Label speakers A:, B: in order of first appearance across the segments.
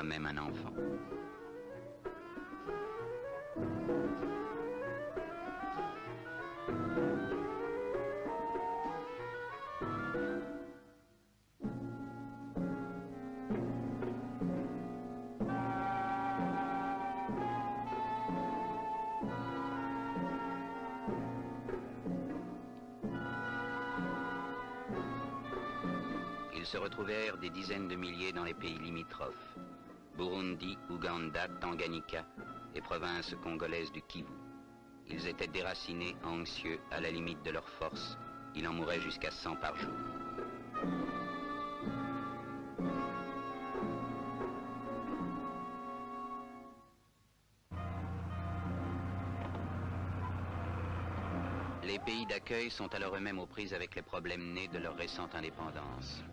A: parfois même un enfant. Ils se retrouvèrent des dizaines de milliers dans les pays limitrophes, Burundi, Ouganda, Tanganyika et provinces congolaises du Kivu. Ils étaient déracinés, anxieux, à la limite de leur force. Il en mourait jusqu'à 100 par jour. Les pays d'accueil sont alors eux-mêmes aux prises avec les problèmes nés de leur récente indépendance.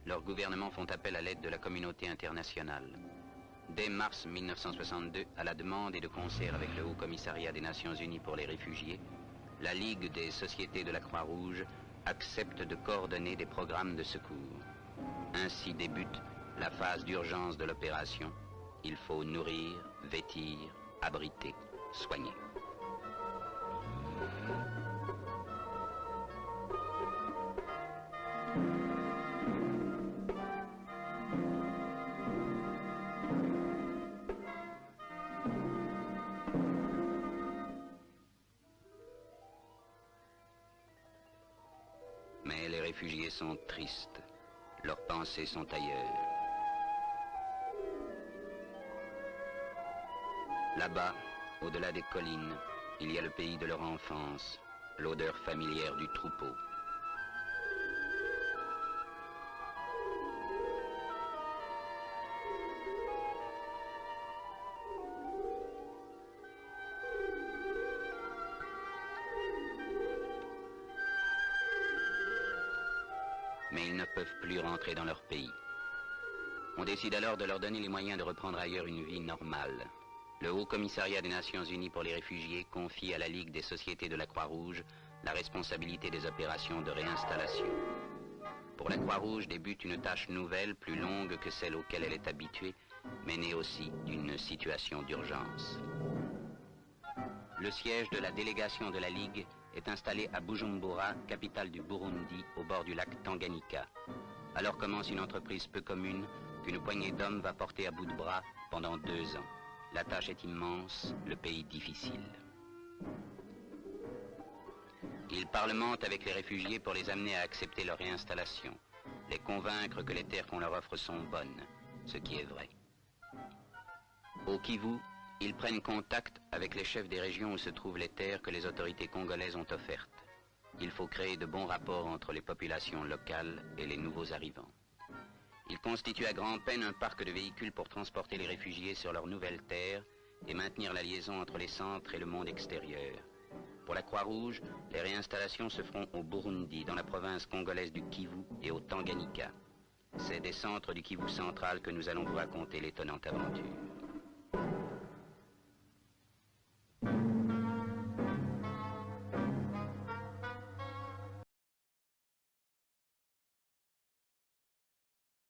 A: Leurs gouvernements font appel à l'aide de la communauté internationale. Dès mars 1962, à la demande et de concert avec le Haut Commissariat des Nations Unies pour les réfugiés, la Ligue des sociétés de la Croix-Rouge accepte de coordonner des programmes de secours. Ainsi débute la phase d'urgence de l'opération. Il faut nourrir, vêtir, abriter, soigner. Mais les réfugiés sont tristes. Leurs pensées sont ailleurs. Là-bas, au-delà des collines, il y a le pays de leur enfance, l'odeur familière du troupeau. Mais ils ne peuvent plus rentrer dans leur pays. On décide alors de leur donner les moyens de reprendre ailleurs une vie normale. Le Haut Commissariat des Nations Unies pour les réfugiés confie à la Ligue des sociétés de la Croix-Rouge la responsabilité des opérations de réinstallation. Pour la Croix-Rouge débute une tâche nouvelle, plus longue que celle auquel elle est habituée, mais née aussi d'une situation d'urgence. Le siège de la délégation de la Ligue est installé à Bujumbura, capitale du Burundi, au bord du lac Tanganyika. Alors commence une entreprise peu commune qu'une poignée d'hommes va porter à bout de bras pendant 2 ans. La tâche est immense, le pays difficile. Ils parlementent avec les réfugiés pour les amener à accepter leur réinstallation, les convaincre que les terres qu'on leur offre sont bonnes, ce qui est vrai. Au Kivu, ils prennent contact avec les chefs des régions où se trouvent les terres que les autorités congolaises ont offertes. Il faut créer de bons rapports entre les populations locales et les nouveaux arrivants. Ils constituent à grand-peine un parc de véhicules pour transporter les réfugiés sur leurs nouvelles terres et maintenir la liaison entre les centres et le monde extérieur. Pour la Croix-Rouge, les réinstallations se feront au Burundi, dans la province congolaise du Kivu et au Tanganyika. C'est des centres du Kivu central que nous allons vous raconter l'étonnante aventure.